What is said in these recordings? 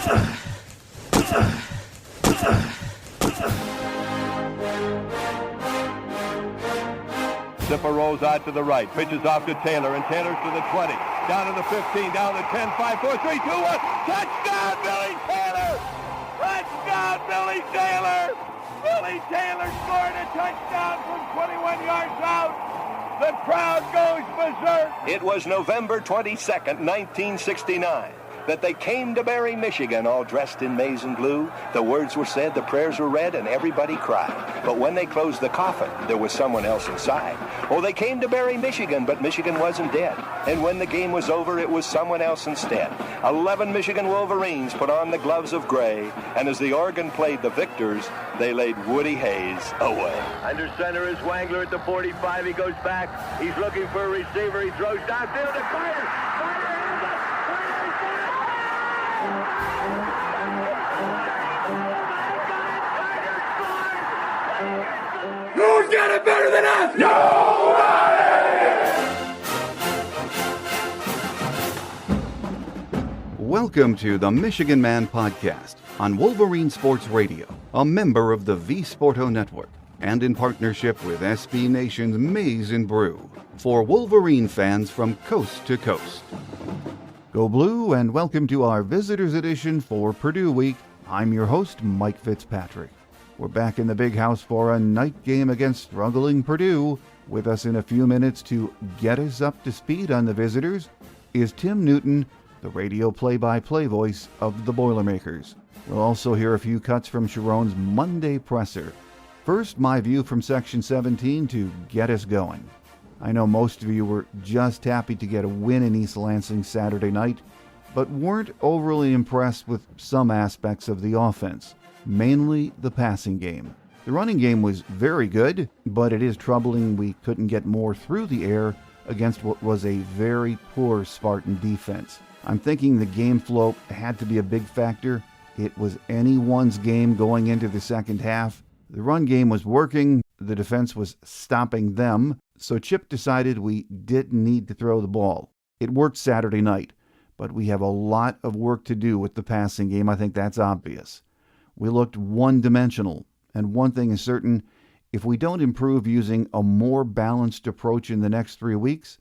Zipper rolls out to the right, pitches off to Taylor, and Taylor's to the 20, down to the 15, down to 10, 5, 4, 3, 2, 1. Touchdown, Billy Taylor! Touchdown, Billy Taylor! Billy Taylor scored a touchdown from 21 yards out. The crowd goes berserk. It was November 22nd, 1969. That they came to Barry, Michigan, all dressed in maize and blue. The words were said, the prayers were read, and everybody cried. But when they closed the coffin, there was someone else inside. Oh, they came to Barry, Michigan, but Michigan wasn't dead. And when the game was over, it was someone else instead. 11 Michigan Wolverines put on the gloves of gray, and as the organ played the victors, they laid Woody Hayes away. Under center is Wangler at the 45. He goes back. He's looking for a receiver. He throws downfield to Carter. Who's got it better than us? Nobody! Welcome to the Michigan Man Podcast on Wolverine Sports Radio, a member of the V Sporto Network, and in partnership with SB Nation's Maize and Brew, for Wolverine fans from coast to coast. Go Blue, and welcome to our Visitors Edition for Purdue Week. I'm your host, Mike Fitzpatrick. We're back in the big house for a night game against struggling Purdue. With us in a few minutes to get us up to speed on the visitors is Tim Newton, the radio play-by-play voice of the Boilermakers. We'll also hear a few cuts from Sharon's Monday presser. First, my view from Section 17 to get us going. I know most of you were just happy to get a win in East Lansing Saturday night, but weren't overly impressed with some aspects of the offense. Mainly the passing game. The running game was very good, but it is troubling we couldn't get more through the air against what was a very poor Spartan defense. I'm thinking the game flow had to be a big factor. It was anyone's game going into the second half. The run game was working, the defense was stopping them, so Chip decided we didn't need to throw the ball. It worked Saturday night, but we have a lot of work to do with the passing game. I think that's obvious. We looked one-dimensional, and one thing is certain, if we don't improve using a more balanced approach in the next 3 weeks,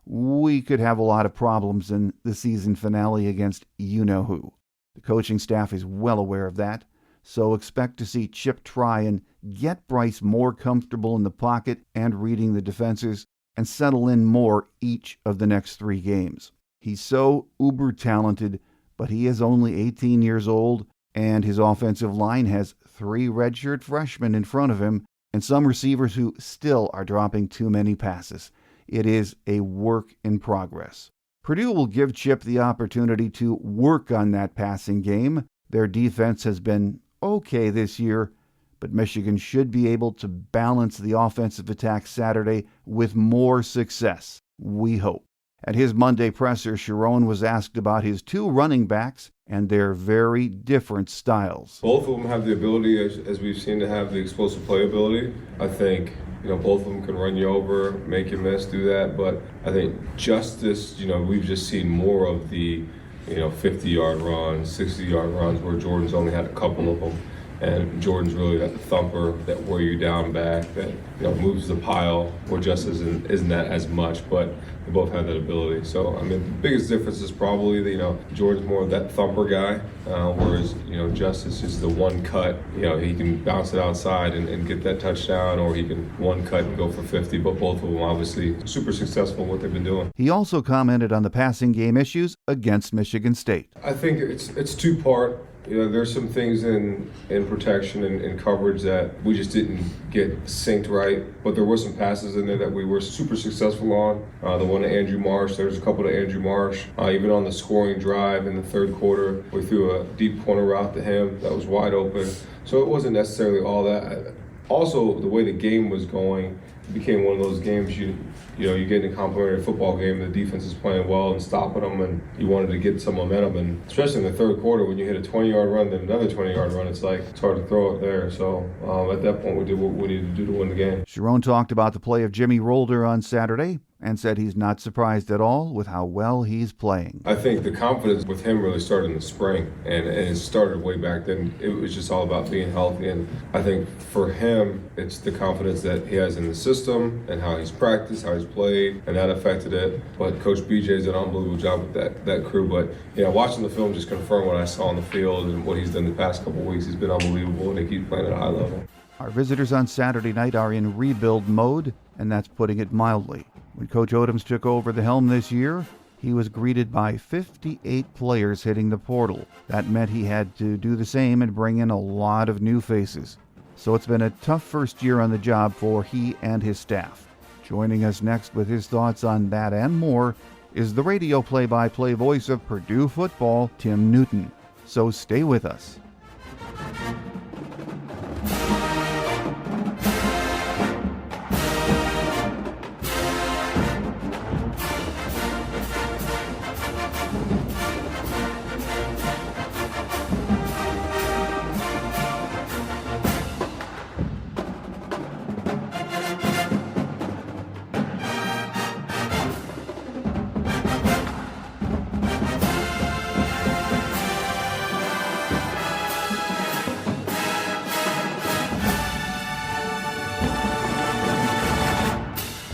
we could have a lot of problems in the season finale against you-know-who. The coaching staff is well aware of that, so expect to see Chip try and get Bryce more comfortable in the pocket and reading the defenses, and settle in more each of the next 3 games. He's so uber-talented, but he is only 18 years old, and his offensive line has 3 redshirt freshmen in front of him and some receivers who still are dropping too many passes. It is a work in progress. Purdue will give Chip the opportunity to work on that passing game. Their defense has been okay this year, but Michigan should be able to balance the offensive attack Saturday with more success, we hope. At his Monday presser, Sharon was asked about his 2 running backs and their very different styles. Both of them have the ability, as we've seen, to have the explosive playability. I think, both of them can run you over, make you miss, do that. But I think Justice, we've just seen more of the, 50-yard runs, 60-yard runs where Jordan's only had a couple of them. And Jordan's really that thumper that wear you down back, that moves the pile, where Justice isn't that as much, but they both have that ability. So, the biggest difference is probably that, Jordan's more of that thumper guy, whereas, Justice is the one cut. He can bounce it outside and get that touchdown, or he can one cut and go for 50, but both of them obviously super successful in what they've been doing. He also commented on the passing game issues against Michigan State. I think it's two-part. There's some things in protection and coverage that we just didn't get synced right, but there were some passes in there that we were super successful on. The one to Andrew Marsh, there's a couple to Andrew Marsh. Even on the scoring drive in the third quarter, we threw a deep corner route to him that was wide open. So it wasn't necessarily all that. Also, the way the game was going, it became one of those games you get in a complimentary football game, the defense is playing well and stopping them, and you wanted to get some momentum. And especially in the third quarter, when you hit a 20-yard run, then another 20-yard run, it's hard to throw it there. So at that point, we did what we needed to do to win the game. Sharon talked about the play of Jimmy Rolder on Saturday. and said he's not surprised at all with how well he's playing. I think the confidence with him really started in the spring, and it started way back then. It was just all about being healthy, and I think for him, it's the confidence that he has in the system and how he's practiced, how he's played, and that affected it. But Coach BJ's done an unbelievable job with that crew. But watching the film just confirmed what I saw on the field and what he's done the past couple of weeks. He's been unbelievable, and they keep playing at a high level. Our visitors on Saturday night are in rebuild mode, and that's putting it mildly. When Coach Odoms took over the helm this year, he was greeted by 58 players hitting the portal. That meant he had to do the same and bring in a lot of new faces. So it's been a tough first year on the job for he and his staff. Joining us next with his thoughts on that and more is the radio play-by-play voice of Purdue football, Tim Newton. So stay with us.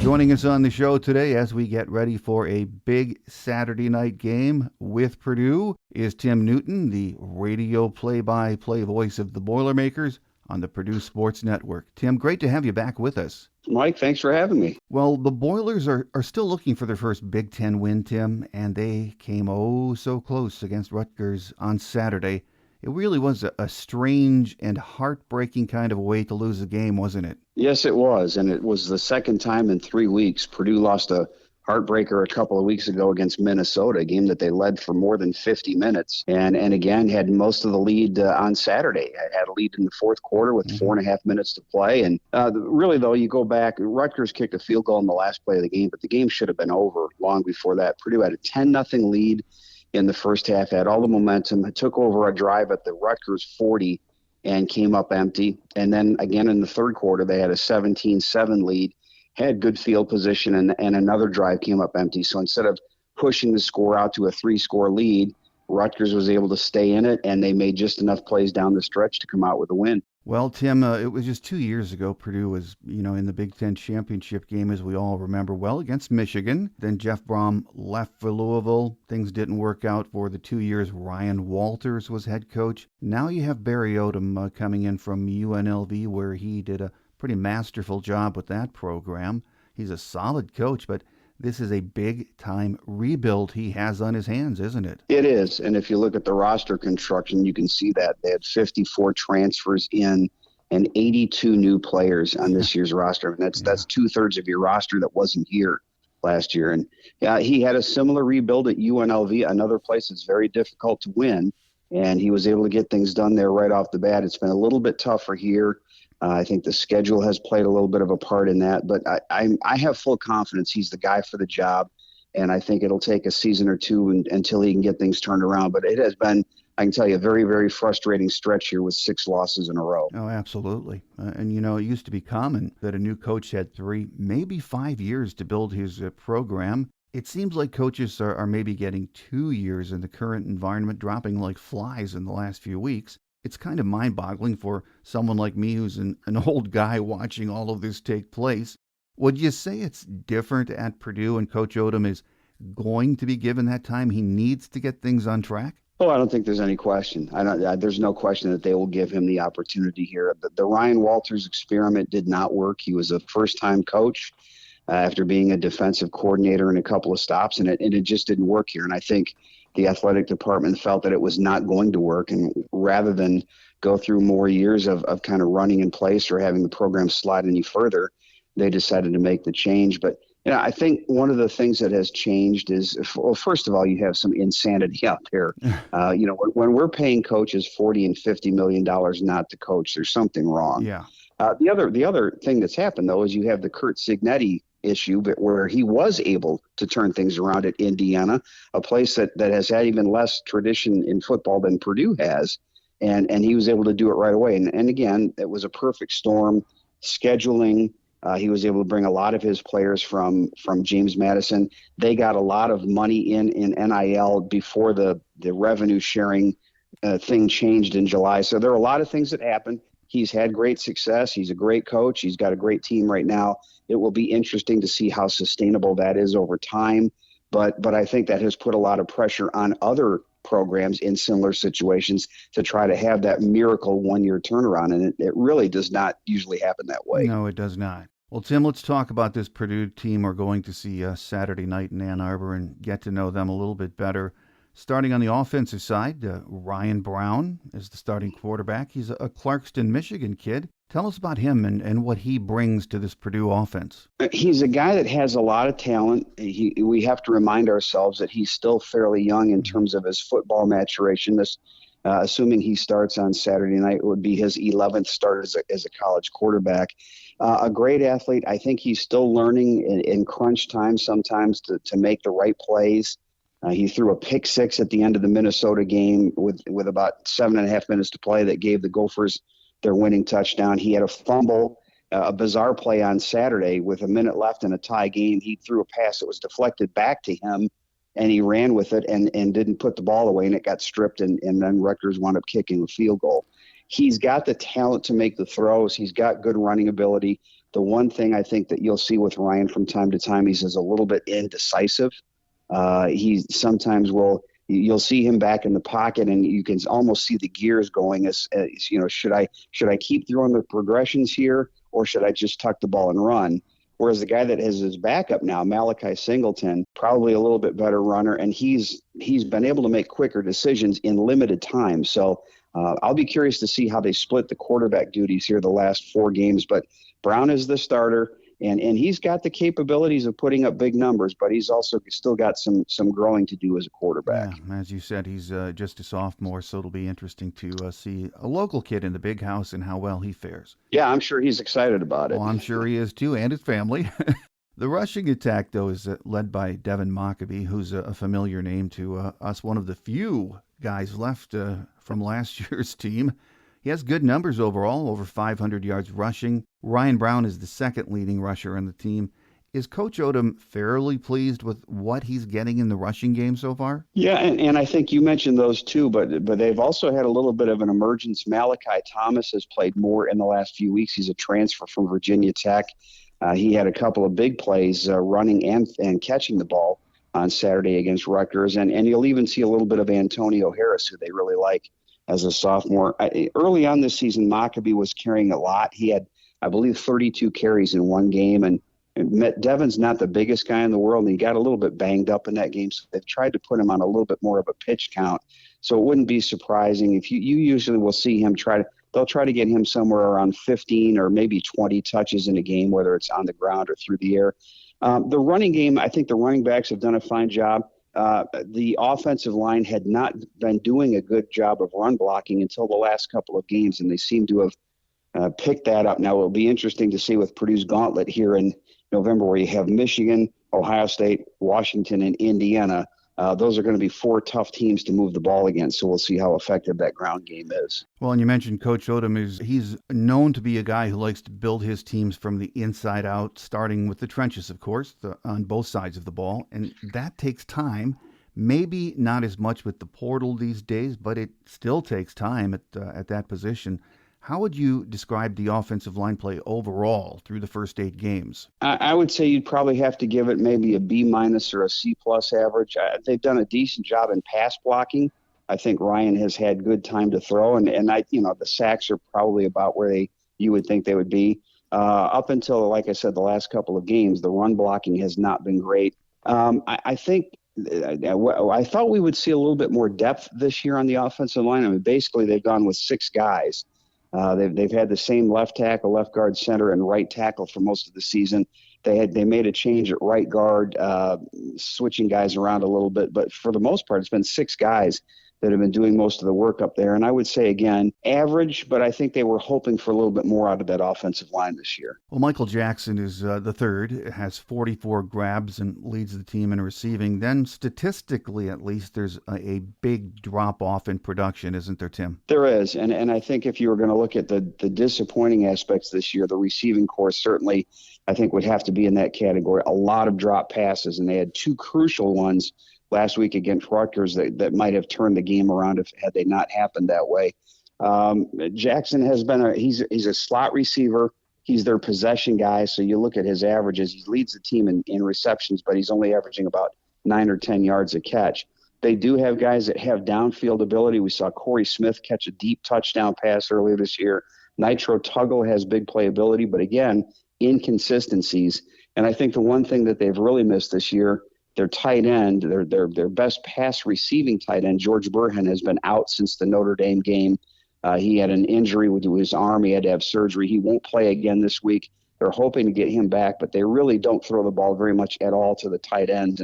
Joining us on the show today as we get ready for a big Saturday night game with Purdue is Tim Newton, the radio play-by-play voice of the Boilermakers on the Purdue Sports Network. Tim, great to have you back with us. Mike, thanks for having me. Well, the Boilers are still looking for their first Big Ten win, Tim, and they came so close against Rutgers on Saturday. It really was a strange and heartbreaking kind of way to lose a game, wasn't it? Yes, it was, and it was the second time in 3 weeks. Purdue lost a heartbreaker a couple of weeks ago against Minnesota, a game that they led for more than 50 minutes, and again had most of the lead on Saturday. Had a lead in the fourth quarter with 4.5 minutes to play, and really, though, you go back, Rutgers kicked a field goal in the last play of the game, but the game should have been over long before that. Purdue had a 10-0 lead in the first half, had all the momentum, took over a drive at the Rutgers 40 and came up empty. And then again in the third quarter, they had a 17-7 lead, had good field position, and another drive came up empty. So instead of pushing the score out to a 3-score lead, Rutgers was able to stay in it, and they made just enough plays down the stretch to come out with a win. Well, Tim, it was just 2 years ago. Purdue was, in the Big Ten championship game, as we all remember well, against Michigan. Then Jeff Brom left for Louisville. Things didn't work out for the 2 years Ryan Walters was head coach. Now you have Barry Odom coming in from UNLV, where he did a pretty masterful job with that program. He's a solid coach, but this is a big-time rebuild he has on his hands, isn't it? It is, and if you look at the roster construction, you can see that. They had 54 transfers in and 82 new players on this year's roster. And that's two-thirds of your roster that wasn't here last year. And he had a similar rebuild at UNLV, another place that's very difficult to win, and he was able to get things done there right off the bat. It's been a little bit tougher here. I think the schedule has played a little bit of a part in that, but I have full confidence he's the guy for the job, and I think it'll take a season or two until he can get things turned around. But it has been, I can tell you, a very, very frustrating stretch here with 6 losses in a row. Oh, absolutely. And, it used to be common that a new coach had 3, maybe 5 years to build his program. It seems like coaches are maybe getting 2 years in the current environment, dropping like flies in the last few weeks. It's kind of mind-boggling for someone like me who's an old guy watching all of this take place. Would you say it's different at Purdue and Coach Odom is going to be given that time he needs to get things on track? Oh, I don't think there's any question. There's no question that they will give him the opportunity here. The Ryan Walters experiment did not work. He was a first-time coach after being a defensive coordinator in a couple of stops, and it just didn't work here. And I think the athletic department felt that it was not going to work, and rather than go through more years of kind of running in place or having the program slide any further, they decided to make the change. But I think one of the things that has changed is, well, first of all, you have some insanity out there. When we're paying coaches $40 and $50 million not to coach, there's something wrong. Yeah. The other thing that's happened, though, is you have the Curt Cignetti issue, but where he was able to turn things around at Indiana, a place that has had even less tradition in football than Purdue has, and he was able to do it right away. And again, it was a perfect storm, scheduling, He was able to bring a lot of his players from James Madison. They got a lot of money in NIL before the revenue sharing thing changed in July. So there are a lot of things that happened. He's had great success. He's a great coach. He's got a great team right now. It will be interesting to see how sustainable that is over time. But I think that has put a lot of pressure on other programs in similar situations to try to have that miracle one-year turnaround. And it really does not usually happen that way. No, it does not. Well, Tim, let's talk about this Purdue team we're going to see Saturday night in Ann Arbor and get to know them a little bit better. Starting on the offensive side, Ryan Brown is the starting quarterback. He's a Clarkston, Michigan kid. Tell us about him and what he brings to this Purdue offense. He's a guy that has a lot of talent. We have to remind ourselves that he's still fairly young in terms of his football maturation. Assuming he starts on Saturday night, it would be his 11th start as a college quarterback. A great athlete. I think he's still learning in crunch time sometimes to make the right plays. He threw a pick six at the end of the Minnesota game with about 7.5 minutes to play that gave the Gophers their winning touchdown. He had a fumble, a bizarre play on Saturday with a minute left in a tie game. He threw a pass that was deflected back to him, and he ran with it and didn't put the ball away, and it got stripped, and then Rutgers wound up kicking a field goal. He's got the talent to make the throws. He's got good running ability. The one thing I think that you'll see with Ryan from time to time, he's a little bit indecisive. He sometimes you'll see him back in the pocket, and you can almost see the gears going as should I keep throwing the progressions here, or should I just tuck the ball and run? Whereas the guy that has his backup now, Malachi Singleton, probably a little bit better runner, and he's been able to make quicker decisions in limited time. So I'll be curious to see how they split the quarterback duties here the last 4 games. But Brown is the starter. And he's got the capabilities of putting up big numbers, but he's also still got some growing to do as a quarterback. Yeah, as you said, he's just a sophomore, so it'll be interesting to see a local kid in the big house and how well he fares. Yeah, I'm sure he's excited about it. Well, I'm sure he is too, and his family. The rushing attack, though, is led by Devin Mockabee, who's a familiar name to us, one of the few guys left from last year's team. He has good numbers overall, over 500 yards rushing. Ryan Brown is the second leading rusher on the team. Is Coach Odom fairly pleased with what he's getting in the rushing game so far? Yeah, and I think you mentioned those too, but they've also had a little bit of an emergence. Malachi Thomas has played more in the last few weeks. He's a transfer from Virginia Tech. He had a couple of big plays running and catching the ball on Saturday against Rutgers. And you'll even see a little bit of Antonio Harris, who they really like as a sophomore. Early on this season, Mockabee was carrying a lot. He had, I believe, 32 carries in one game. And Devin's not the biggest guy in the world, and he got a little bit banged up in that game. So they've tried to put him on a little bit more of a pitch count. So it wouldn't be surprising if you usually will see him they'll try to get him somewhere around 15 or maybe 20 touches in a game, whether it's on the ground or through the air. The running game, I think the running backs have done a fine job. The offensive line had not been doing a good job of run blocking until the last couple of games, and they seem to have picked that up. Now, it'll be interesting to see with Purdue's gauntlet here in November, where you have Michigan, Ohio State, Washington, and Indiana. Those are going to be 4 tough teams to move the ball against, so we'll see how effective that ground game is. Well, and you mentioned Coach Odom. He's known to be a guy who likes to build his teams from the inside out, starting with the trenches, of course, on both sides of the ball, and that takes time. Maybe not as much with the portal these days, but it still takes time at that position. How would you describe the offensive line play overall through the first 8 games? I would say you'd probably have to give it maybe a B- or a C+ average. They've done a decent job in pass blocking. I think Ryan has had good time to throw, and the sacks are probably about where you would think they would be. Up until, like I said, the last couple of games, the run blocking has not been great. I thought we would see a little bit more depth this year on the offensive line. I mean, basically they've gone with 6 guys. They've had the same left tackle, left guard, center, and right tackle for most of the season. They made a change at right guard, switching guys around a little bit, but for the most part, it's been 6 guys. that have been doing most of the work up there. And I would say, again, average, but I think they were hoping for a little bit more out of that offensive line this year. Well, Michael Jackson is the third, has 44 grabs and leads the team in receiving. Then statistically, at least, there's a big drop-off in production, isn't there, Tim? There is. And I think if you were going to look at the disappointing aspects this year, the receiving corps certainly, I think, would have to be in that category. A lot of drop passes, and they had two crucial ones last week against Rutgers that might have turned the game around had they not happened that way. Jackson has been he's a slot receiver. He's their possession guy. So you look at his averages, he leads the team in receptions, but he's only averaging about 9 or 10 yards a catch. They do have guys that have downfield ability. We saw Corey Smith catch a deep touchdown pass earlier this year. Nitro Tuggle has big playability, but again, inconsistencies. And I think the one thing that they've really missed this year, their tight end, their best pass receiving tight end, George Burhan, has been out since the Notre Dame game. He had an injury with his arm. He had to have surgery. He won't play again this week. They're hoping to get him back, but they really don't throw the ball very much at all to the tight ends.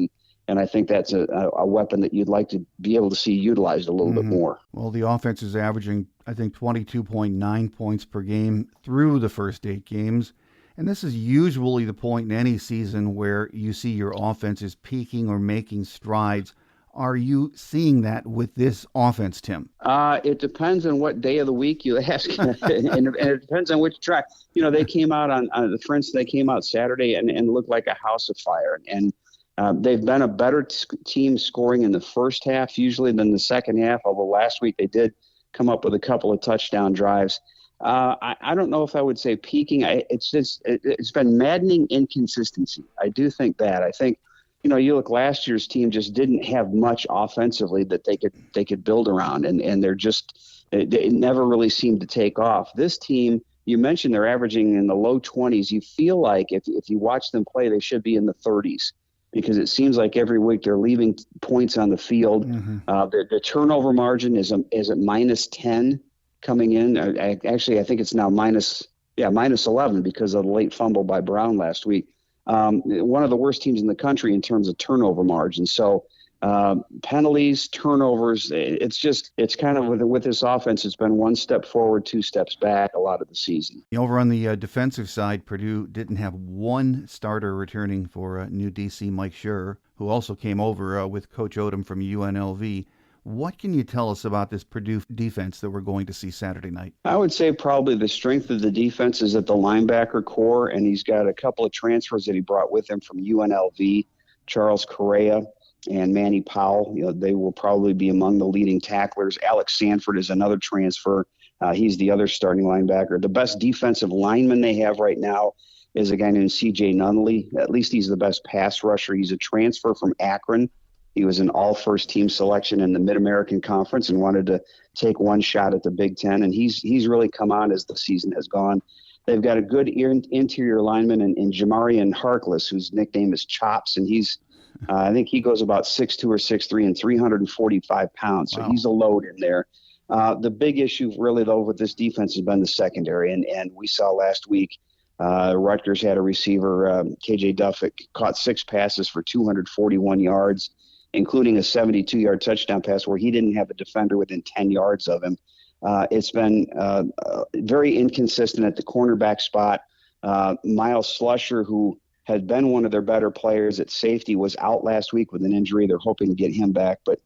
And I think that's a weapon that you'd like to be able to see utilized a little bit more. Well, the offense is averaging, I think, 22.9 points per game through the first 8 games. And this is usually the point in any season where you see your offense is peaking or making strides. Are you seeing that with this offense, Tim? It depends on what day of the week you ask, and it depends on which track. They came out for instance, they came out Saturday and looked like a house of fire. And they've been a better team scoring in the first half usually than the second half, although last week they did come up with a couple of touchdown drives. I don't know if I would say peaking. It's been maddening inconsistency. I do think that. I think, you look, last year's team just didn't have much offensively that they could build around, and it never really seemed to take off. This team, you mentioned they're averaging in the low 20s. You feel like if you watch them play, they should be in the 30s. Because it seems like every week they're leaving points on the field. Mm-hmm. The turnover margin is at minus 10 coming in. I think it's now minus 11 because of the late fumble by Brown last week. One of the worst teams in the country in terms of turnover margin. So penalties, turnovers, it's kind of with this offense, it's been one step forward, 2 steps back a lot of the season. Over on the defensive side, Purdue didn't have one starter returning for new DC Mike Scherr, who also came over with Coach Odom from UNLV. What can you tell us about this Purdue defense that we're going to see Saturday night? I would say probably the strength of the defense is at the linebacker core, and he's got a couple of transfers that he brought with him from UNLV, Charles Correa and Manny Powell. They will probably be among the leading tacklers. Alex Sanford is another transfer. He's the other starting linebacker. The best defensive lineman they have right now is a guy named C.J. Nunley. At least he's the best pass rusher. He's a transfer from Akron. He was an all-first team selection in the Mid-American Conference and wanted to take one shot at the Big Ten, and he's really come on as the season has gone. They've got a good interior lineman in Jamarian Harkless, whose nickname is Chops, and he's I think he goes about 6'2" or 6'3" and 345 pounds, so He's a load in there. The big issue really, though, with this defense has been the secondary, and we saw last week Rutgers had a receiver, KJ Duffett, caught 6 passes for 241 yards, including a 72-yard touchdown pass where he didn't have a defender within 10 yards of him. It's been very inconsistent at the cornerback spot. Miles Slusher, who had been one of their better players at safety, was out last week with an injury. They're hoping to get him back. But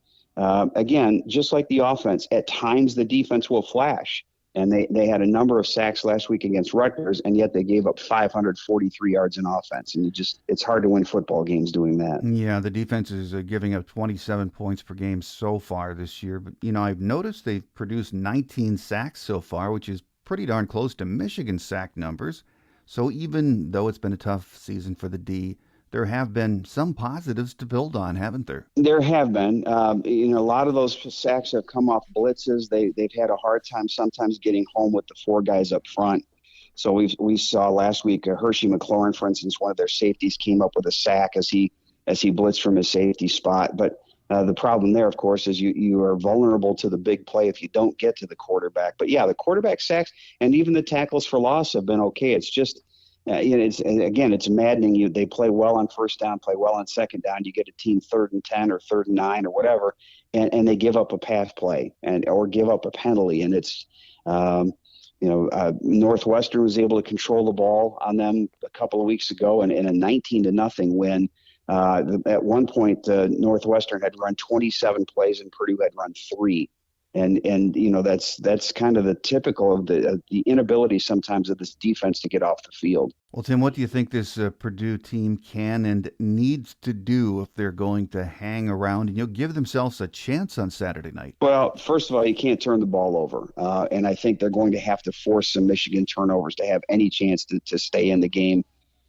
again, just like the offense, at times the defense will flash. And they had a number of sacks last week against Rutgers, and yet they gave up 543 yards in offense. And it's hard to win football games doing that. Yeah, the defense is giving up 27 points per game so far this year. But, I've noticed they've produced 19 sacks so far, which is pretty darn close to Michigan's sack numbers. So even though it's been a tough season for the D, there have been some positives to build on, haven't there? There have been. A lot of those sacks have come off blitzes. They've had a hard time sometimes getting home with the 4 guys up front. So we saw last week Hershey McLaurin, for instance, one of their safeties came up with a sack as he blitzed from his safety spot. But the problem there, of course, is you are vulnerable to the big play if you don't get to the quarterback. But yeah, the quarterback sacks and even the tackles for loss have been okay. It's just it's maddening. They play well on first down, play well on second down. You get a team 3rd and 10 or 3rd and 9 or whatever, and they give up a pass play or give up a penalty. And it's, Northwestern was able to control the ball on them a couple of weeks ago and in a 19-0 win. At one point, Northwestern had run 27 plays and Purdue had run 3. And that's kind of the typical of the inability sometimes of this defense to get off the field. Well, Tim, what do you think this Purdue team can and needs to do if they're going to hang around and give themselves a chance on Saturday night? Well, first of all, you can't turn the ball over. And I think they're going to have to force some Michigan turnovers to have any chance to stay in the game.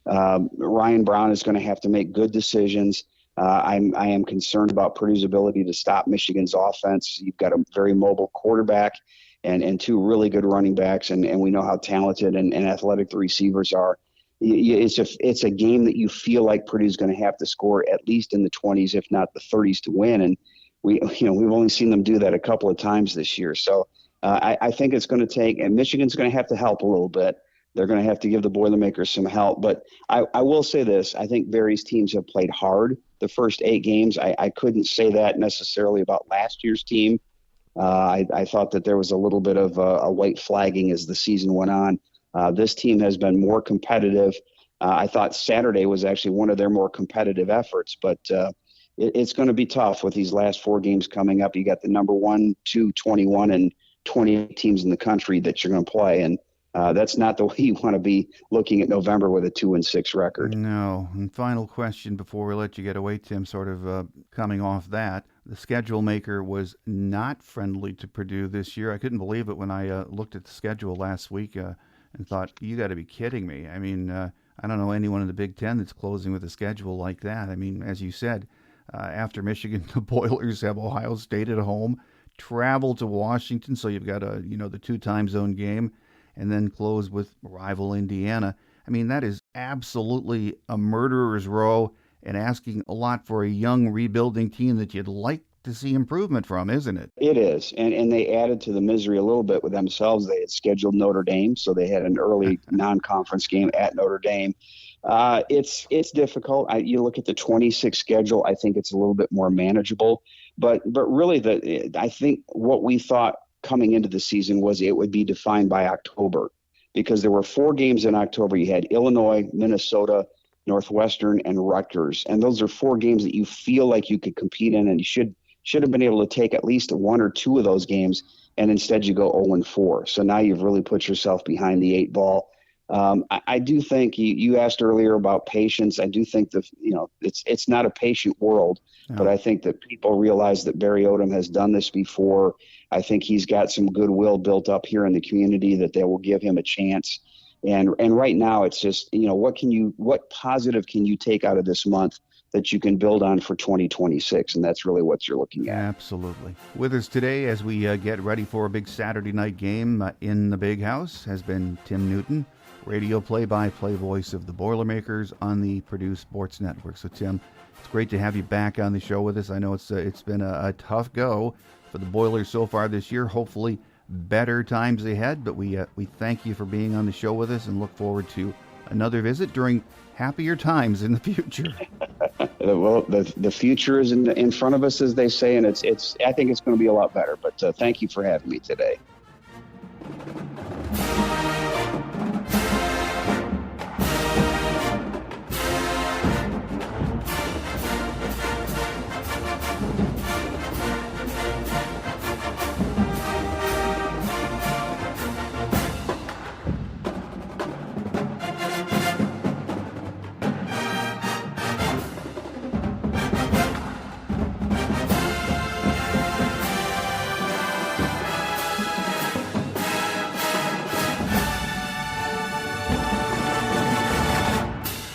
Ryan Brown is going to have to make good decisions. I am concerned about Purdue's ability to stop Michigan's offense. You've got a very mobile quarterback and 2 really good running backs, and we know how talented and athletic the receivers are. It's a game that you feel like Purdue's going to have to score at least in the 20s, if not the 30s, to win. And we've only seen them do that a couple of times this year. So I think it's going to take, and Michigan's going to have to help a little bit. They're going to have to give the Boilermakers some help. But I will say this. I think Barry's teams have played hard the first 8 games. I couldn't say that necessarily about last year's team. I thought that there was a little bit of a white flagging as the season went on. This team has been more competitive. I thought Saturday was actually one of their more competitive efforts. But it's going to be tough with these last 4 games coming up. You got the number 1, 2, 21, and 20 teams in the country that you're going to play. And that's not the way you want to be looking at November with a 2-6 record. No. And final question before we let you get away, Tim, sort of coming off that. The schedule maker was not friendly to Purdue this year. I couldn't believe it when I looked at the schedule last week and thought, you got to be kidding me. I mean, I don't know anyone in the Big Ten that's closing with a schedule like that. I mean, as you said, after Michigan, the Boilers have Ohio State at home, travel to Washington, so you've got the 2 time zone game, and then close with rival Indiana. I mean, that is absolutely a murderer's row and asking a lot for a young rebuilding team that you'd like to see improvement from, isn't it? It is. And they added to the misery a little bit with themselves. They had scheduled Notre Dame, so they had an early non-conference game at Notre Dame. It's difficult. You look at the 26 schedule, I think it's a little bit more manageable. But really, I think what we thought coming into the season was it would be defined by October, because there were 4 games in October. You had Illinois, Minnesota, Northwestern, and Rutgers. And those are 4 games that you feel like you could compete in, and you should have been able to take at least 1 or 2 of those games, and instead you go 0-4. So now you've really put yourself behind the 8 ball. I do think you asked earlier about patience. I do think that it's not a patient world, but I think that people realize that Barry Odom has done this before. I think he's got some goodwill built up here in the community that they will give him a chance. And right now it's just, what positive can you take out of this month that you can build on for 2026? And that's really what you're looking at. Absolutely. With us today as we get ready for a big Saturday night game in the Big House has been Tim Newton, radio play-by-play voice of the Boilermakers on the Purdue Sports Network. So, Tim, it's great to have you back on the show with us. I know it's been a tough go for the Boilers so far this year. Hopefully better times ahead, but we thank you for being on the show with us and look forward to another visit during happier times in the future. Well, the future is in front of us, as they say, and it's I think it's going to be a lot better. But thank you for having me today.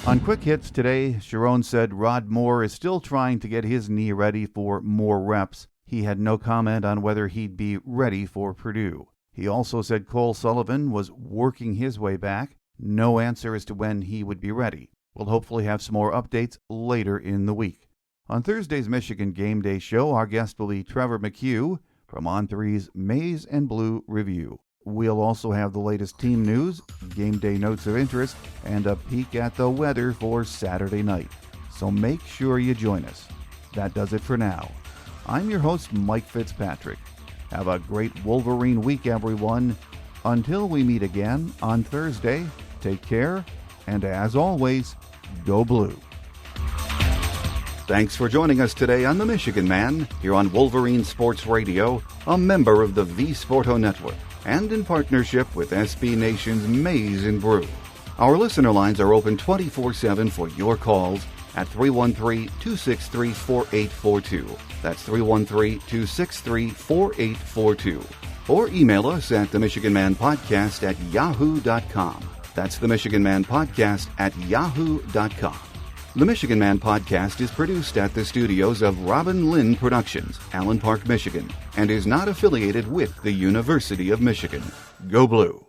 On Quick Hits today, Sharon said Rod Moore is still trying to get his knee ready for more reps. He had no comment on whether he'd be ready for Purdue. He also said Cole Sullivan was working his way back. No answer as to when he would be ready. We'll hopefully have some more updates later in the week. On Thursday's Michigan Game Day show, our guest will be Trevor McHugh from On3's Maize and Blue Review. We'll also have the latest team news, game day notes of interest, and a peek at the weather for Saturday night. So make sure you join us. That does it for now. I'm your host, Mike Fitzpatrick. Have a great Wolverine week, everyone. Until we meet again on Thursday, take care, and as always, go blue. Thanks for joining us today on The Michigan Man, here on Wolverine Sports Radio, a member of the V Sporto Network, and in partnership with SB Nation's Maize and Brew. Our listener lines are open 24/7 for your calls at 313-263-4842. That's 313-263-4842. Or email us at themichiganmanpodcast@yahoo.com. That's themichiganmanpodcast@yahoo.com. The Michigan Man Podcast is produced at the studios of Robin Lynn Productions, Allen Park, Michigan, and is not affiliated with the University of Michigan. Go Blue!